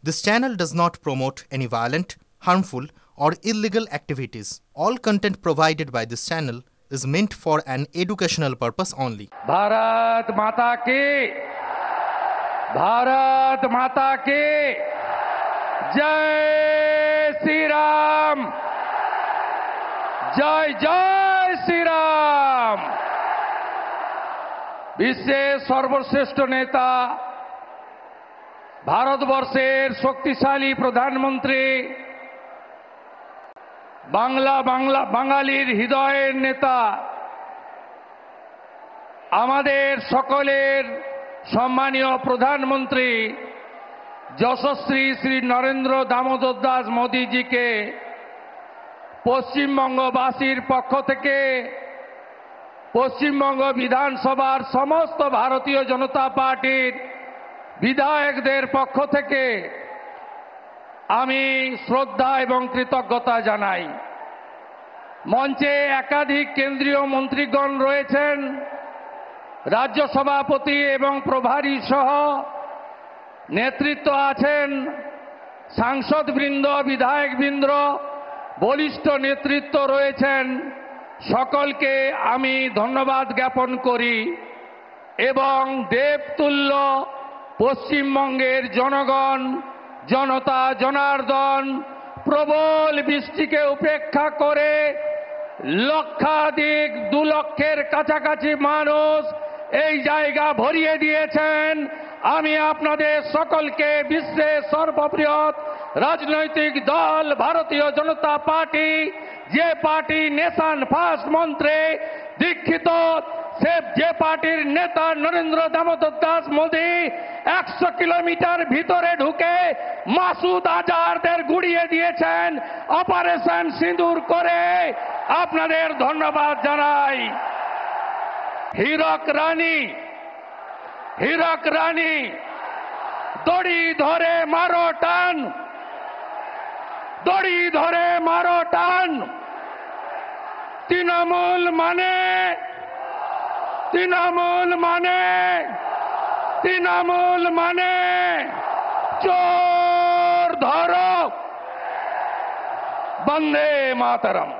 This channel does not promote any violent, harmful, or illegal activities. All content provided by this channel is meant for an educational purpose only. Bharat माता की जय श्री राम, जय जय श्री राम। বিশ্বের সর্বশ্রেষ্ঠ নেতা, ভারতবর্ষের শক্তিশালী প্রধানমন্ত্রী, বাঙালির হৃদয়ের নেতা, আমাদের সকলের সম্মানীয় প্রধানমন্ত্রী যশস্বী শ্রী নরেন্দ্র দামোদর দাস মোদীজিকে পশ্চিমবঙ্গবাসীর পক্ষ থেকে পশ্চিমবঙ্গ বিধানসভার সমস্ত ভারতীয় জনতা পার্টির বিধায়কদের পক্ষ থেকে আমি শ্রদ্ধা এবং কৃতজ্ঞতা জানাই। মঞ্চে একাধিক কেন্দ্রীয় মন্ত্রীগণ রয়েছেন, রাজ্য সভাপতি এবং প্রভারী সহ নেতৃত্ব আছেন, সাংসদবৃন্দ, বিধায়কবৃন্দ, বলিষ্ঠ নেতৃত্ব রয়েছেন। সকলকে আমি ধন্যবাদ জ্ঞাপন করি এবং দেবতুল্য পশ্চিমবঙ্গের জনগণ, জনতা জনার্দন প্রবল বৃষ্টিকে উপেক্ষা করে লক্ষাধিক 2 লক্ষের কাছাকাছি মানুষ এই জায়গা ভরিয়ে দিয়েছেন। আমি আপনাদের সকলকে বিশ্বের সর্ববৃহৎ রাজনৈতিক দল ভারতীয় জনতা পার্টি, যে পার্টি নেশন ফার্স্ট মন্ত্রে দীক্ষিত, যে পার্টির নেতা নরেন্দ্র দামোদর দাস মোদী 100 কিলোমিটার ভিতরে ঢুকে মাসুদ আজহারদের গুড়িয়ে দিয়েছেন অপারেশন সিঁদুর করে, আপনাদের ধন্যবাদ জানাই। হীরক রানী দড়ি ধরে মারো টান, দড়ি ধরে মারো টান। তৃণমূল মানে চোর ধরো। বন্দে মাতরম।